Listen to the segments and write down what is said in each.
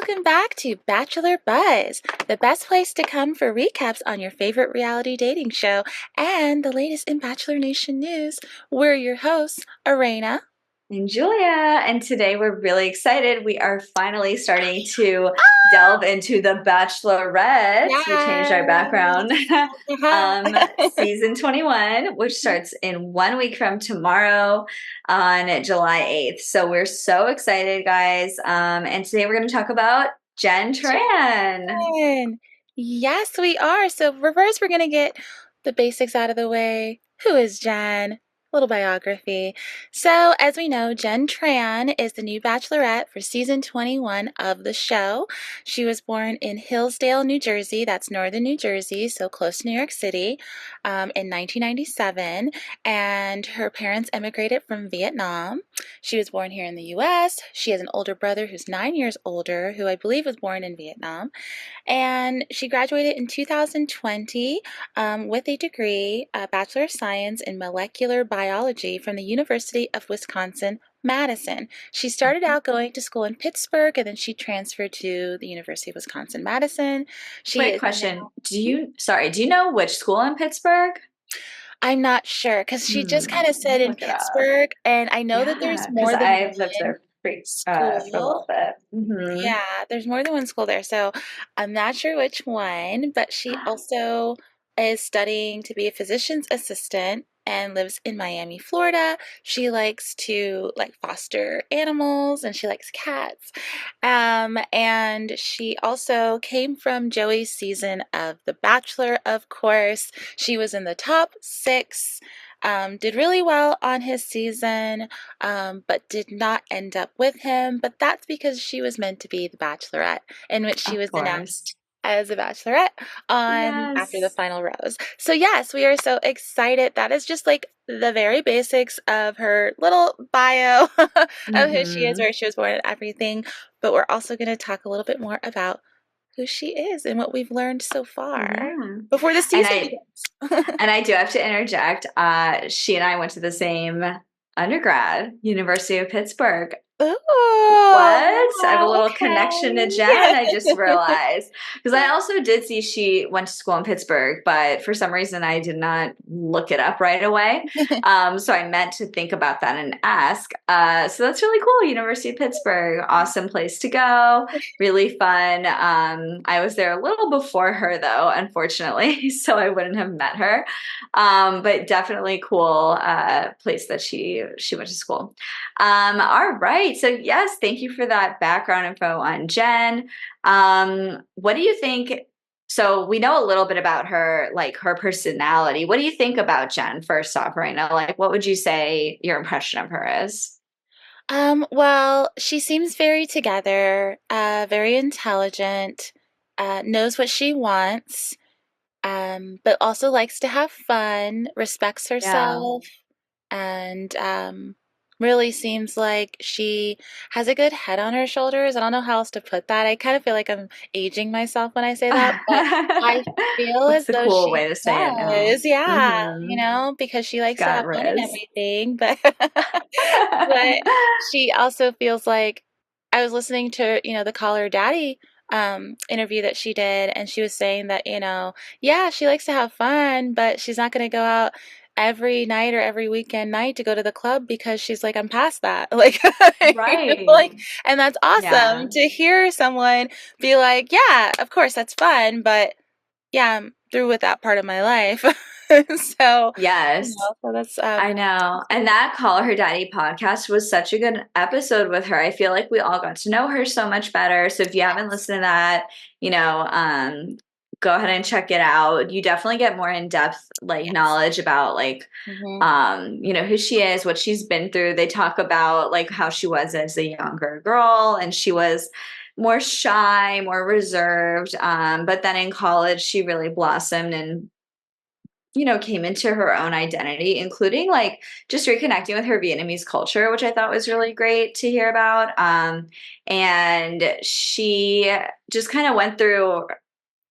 welcome back to Bachelor Buzz, the best place to come for recaps on your favorite reality dating show and the latest in Bachelor Nation news. We're your hosts, Arena. And Julia, and today we're really excited. We are finally starting to delve into the Bachelorette. We changed our background. Season 21, which starts in 1 week from tomorrow on July 8th. So we're so excited, guys. And today we're going to talk about Jenn Tran. Jen. Yes, we are. So, reverse, we're going to get the basics out of the way. Who is Jen? Little biography. So, as we know, Jenn Tran is the new Bachelorette for season 21 of the show. She was born in Hillsdale, New Jersey. That's northern New Jersey, so close to New York City, in 1997. And her parents emigrated from Vietnam. She was born here in the U.S. She has an older brother who's 9 years older, who I believe was born in Vietnam. And she graduated in 2020 with a degree, a Bachelor of Science in Molecular Biology from the University of Wisconsin-Madison. She started out going to school in Pittsburgh, and then she transferred to the University of Wisconsin-Madison. She Quick is question. now. Do you know which school in Pittsburgh? I'm not sure because she just kind of Let said me in look it up. Pittsburgh, and I know that there's Yeah, because more than I've lived one there for a school. little bit. Yeah, there's more than one school there, so I'm not sure which one, but she also is studying to be a physician's assistant and lives in Miami, Florida. She likes to foster animals and she likes cats. And she also came from Joey's season of The Bachelor, of course. She was in the top six. Did really well on his season, but did not end up with him. But that's because she was meant to be the Bachelorette, in which she Of was course. announced as a Bachelorette on after the Yes. final rose. So yes, we are so excited. That is just like the very basics of her little bio of who she is, Hmm. where she was born, and everything. But we're also going to talk a little bit more about who she is and what we've learned so far Yeah. before the And season I begins. and I do have to interject. She and I went to the same undergrad, University of Pittsburgh. Oh, What? I have a wow, little connection to Jenn, I okay. just realized. Because I also did see she went to school in Pittsburgh, but for some reason I did not look it up right away. So I meant to think about that and ask. So that's really cool. University of Pittsburgh, awesome place to go. Really fun. I was there a little before her though, unfortunately, so I wouldn't have met her. But definitely cool place that she went to school. All right. So yes, thank you for that background info on Jenn. What do you think? So we know a little bit about her, like her personality. What do you think about Jenn, first off, right now? Like, what would you say your impression of her is? Well, she seems very together, very intelligent, knows what she wants, but also likes to have fun, respects Yeah. herself, and really seems like she has a good head on her shoulders. I don't know how else to put that. I kind of feel like I'm aging myself when I say that, but I feel That's as the though cool she way to say it now. does. Yeah, Mm-hmm. because she She's likes to got have fun and Riz. everything, but but she also feels like I was listening to, the Call Her Daddy interview that she did, and she was saying that, yeah, she likes to have fun, but she's not going to go out every night or every weekend night to go to the club because she's like, I'm past that. Like, Right. like, and that's Yeah. awesome to hear someone be like, yeah, of course that's fun, but yeah, I'm through with that part of my life. So, Yes. so that's I know. And that Call Her Daddy podcast was such a good episode with her. I feel like we all got to know her so much better. So if you haven't listened to that, go ahead and check it out. You definitely get more in-depth yes. knowledge about Hmm. who she is, what she's been through. They talk about like how she was as a younger girl and she was more shy, more reserved. But then in college she really blossomed and came into her own identity, including like just reconnecting with her Vietnamese culture, which I thought was really great to hear about. And she just kind of went through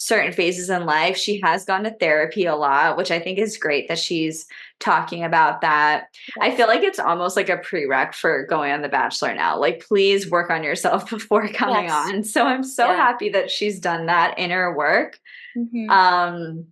certain phases in life. She has gone to therapy a lot, which I think is great that she's talking about that. I Yes. feel like it's almost like a prereq for going on The Bachelor now. Like, please work on yourself before coming Yes. on. So I'm so Yeah. happy that she's done that inner work. Hmm. Um,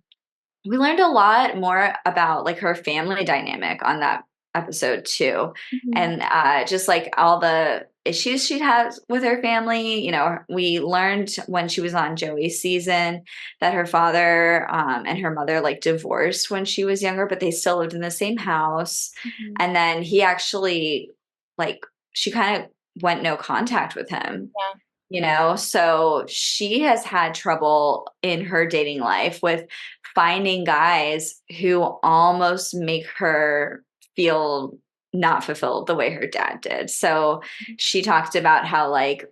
we learned a lot more about like her family dynamic on that episode too. Hmm. And just like all the issues she has with her family. You know, we learned when she was on Joey's season that her father and her mother like divorced when she was younger, but they still lived in the same house. Hmm. And then he actually, like, she kind of went no contact with him, Yeah. you know? So she has had trouble in her dating life with finding guys who almost make her feel not fulfilled the way her dad did. So she talked about how like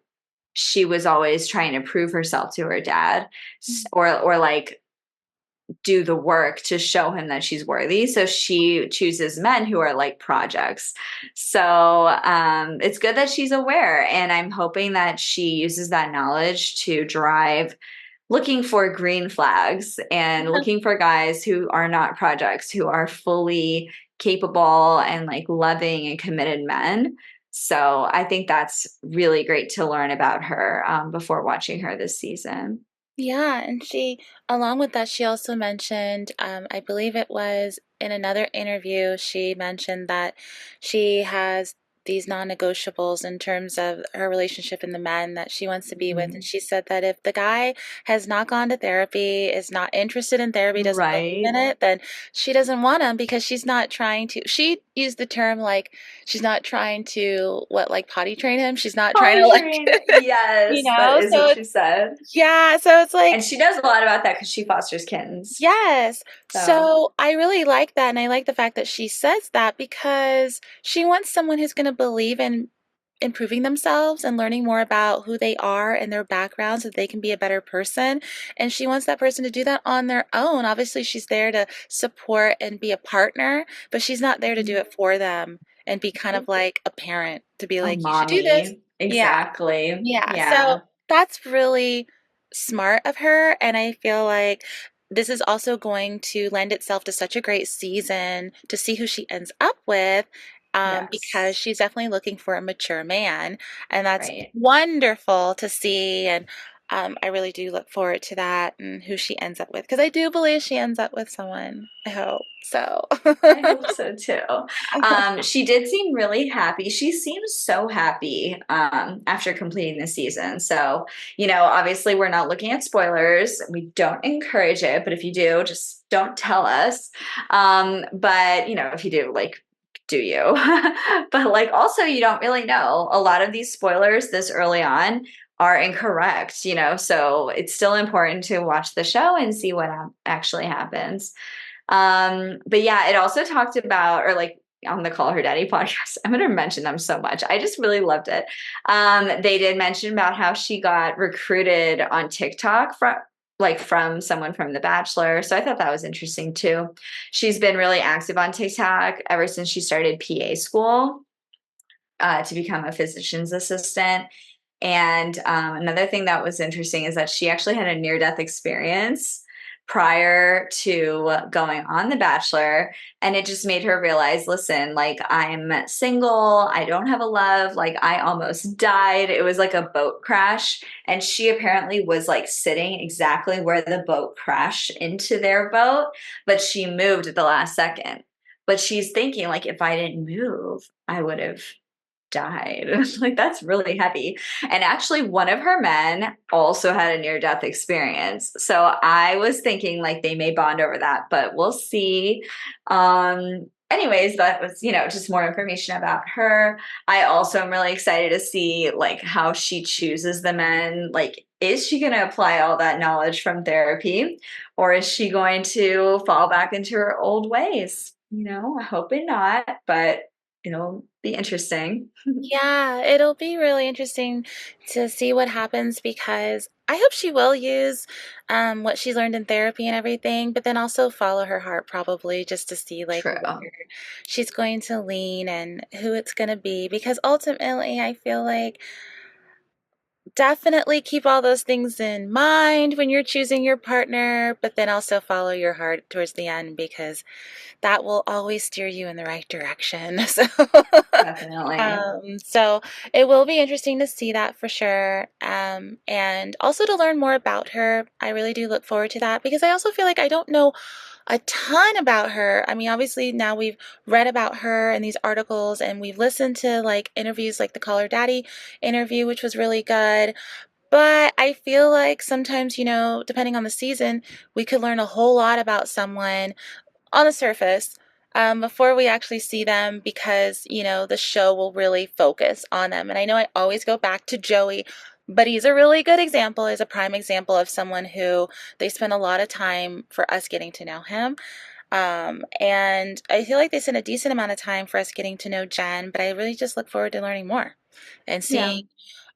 she was always trying to prove herself to her dad, Mhm. or like do the work to show him that she's worthy. So she chooses men who are like projects. So it's good that she's aware. And I'm hoping that she uses that knowledge to drive looking for green flags and looking for guys who are not projects, who are fully capable and like loving and committed men. So I think that's really great to learn about her before watching her this season. Yeah, and she, along with that, she also mentioned, I believe it was in another interview, she mentioned that she has these non-negotiables in terms of her relationship and the men that she wants to be with. And Mhm. she said that if the guy has not gone to therapy, is not interested in therapy, doesn't believe Right. in it, then she doesn't want him because she's not trying to, she used the term like, she's not trying to, what, like potty train him? She's not trying to Potty like, train. Yes, that is so what she it's, said. yeah, so it's And like, she does a lot about that because she fosters kittens. yes. So, So I really like that. And I like the fact that she says that because she wants someone who's going to believe in improving themselves and learning more about who they are and their background so that they can be a better person. And she wants that person to do that on their own. Obviously, she's there to support and be a partner, but she's not there to do mhm. it for them and be kind of like a parent to be A like, you should do this. mommy. Yeah. Exactly. Yeah, Yeah. so that's really smart of her, and I feel like this is also going to lend itself to such a great season to see who she ends up with, because Yes. she's definitely looking for a mature man, and that's Right. wonderful to see. And I really do look forward to that and who she ends up with, because I do believe she ends up with someone. I hope so. I hope so too. She did seem really happy. She seems so happy after completing the season. So, you know, obviously we're not looking at spoilers. We don't encourage it, but if you do, just don't tell us. But, you know, if you do, like, do you? But, like, also, you don't really know. A lot of these spoilers this early on are incorrect, you know, so it's still important to watch the show and see what actually happens. But yeah, it also talked about, or like on the Call Her Daddy podcast, I'm going to mention them so much. I just really loved it. They did mention about how she got recruited on TikTok from someone from The Bachelor. So I thought that was interesting too. She's been really active on TikTok ever since she started PA school to become a physician's assistant. And another thing that was interesting is that she actually had a near death experience prior to going on The Bachelor. And it just made her realize, listen, like, I'm single, I don't have a love, like, I almost died. It was like a boat crash. And she apparently was like sitting exactly where the boat crashed into their boat, but she moved at the last second. But she's thinking, like, if I didn't move, I would have died. Like, that's really heavy. And actually, one of her men also had a near death experience. So I was thinking like they may bond over that, but we'll see. Anyways, that was, you know, just more information about her. I also am really excited to see like how she chooses the men. Like, is she going to apply all that knowledge from therapy, or is she going to fall back into her old ways? You know, hoping not, but it'll be interesting. Yeah, it'll be really interesting to see what happens because I hope she will use what she learned in therapy and everything, but then also follow her heart probably just to see like where True. she's going to lean and who it's going to be because ultimately I feel like definitely keep all those things in mind when you're choosing your partner, but then also follow your heart towards the end because that will always steer you in the right direction. Definitely. So it will be interesting to see that for sure. And also to learn more about her. I really do look forward to that because I also feel like I don't know a ton about her. I mean, obviously now we've read about her in these articles and we've listened to like interviews like the Call Her Daddy interview, which was really good. But I feel like sometimes, depending on the season, we could learn a whole lot about someone on the surface before we actually see them because, the show will really focus on them. And I know I always go back to Joey, but he's a really good example, is a prime example of someone who they spent a lot of time for us getting to know him. And I feel like they spent a decent amount of time for us getting to know Jen, but I really just look forward to learning more and Yeah. seeing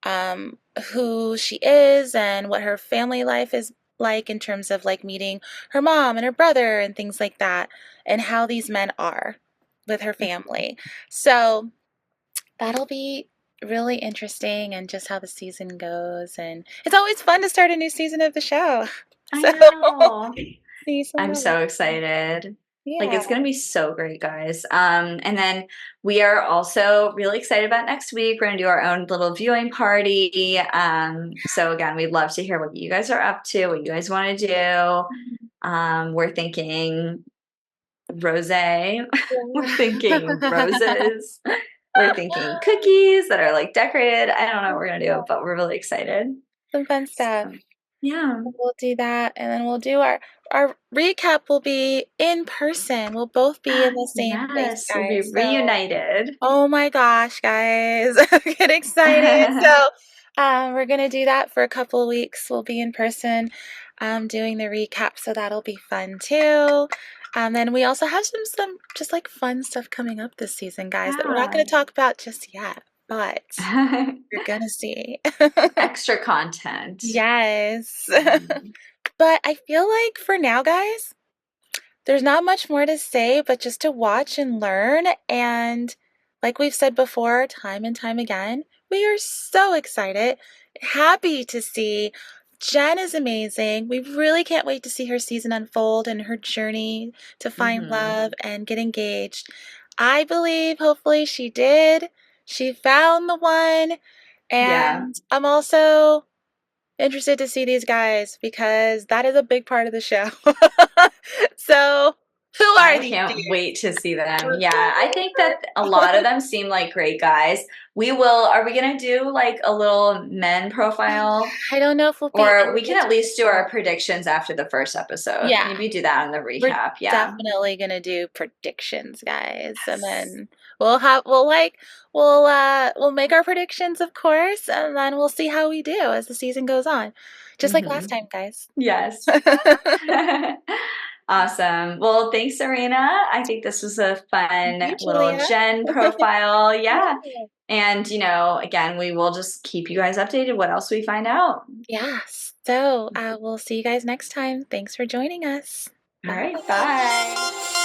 um, who she is and what her family life is like in terms of like meeting her mom and her brother and things like that, and how these men are with her family. So that'll be really interesting and just how the season goes. And it's always fun to start a new season of the show. I So know. see some I'm of it. so excited. Like Yeah. it's gonna be so great, guys. And then we are also really excited about next week. We're gonna do our own little viewing party. So again, we'd love to hear what you guys are up to, what you guys want to do. We're thinking rose. We're thinking roses. We're thinking cookies that are like decorated. I don't know what we're gonna do, but we're really excited. Some fun stuff. So, yeah. We'll do that, and then we'll do our recap will be in person. We'll both be in the same place, Yes, we'll be guys. So, reunited. oh my gosh, guys, get excited. So, we're gonna do that for a couple of weeks. We'll be in person, doing the recap, so that'll be fun too. Then we also have some just like fun stuff coming up this season, guys, that we're not Yeah. gonna talk about just yet, but you're gonna see. Extra content. Yes. Mhm. But I feel like for now, guys, there's not much more to say, but just to watch and learn. And like we've said before, time and time again, we are so excited, happy to see. Jen is amazing. We really can't wait to see her season unfold and her journey to find Mhm. love and get engaged. I believe, hopefully, she did. She found the one. Yeah. And I'm also interested to see these guys because that is a big part of the show. So, who are I these can't dudes? wait to see them. Yeah, I think that a lot of them seem like great guys. Are we gonna do like a little men profile? I don't know if we'll be Or we able can to at least do do our that. predictions after the first episode. Yeah, Maybe do that on the we're recap. Yeah. definitely gonna do predictions, guys, and Yes. then we'll make our predictions, of course, and then we'll see how we do as the season goes on, just like last Hmm. time, guys. Yes. Awesome. Well, thanks, Serena. I think this was a Thank fun you, little Julia. Jen profile. Yeah. Yeah. And, again, we will just keep you guys updated what else we find out. Yes. So, we'll see you guys next time. Thanks for joining us. All Bye. right. Bye.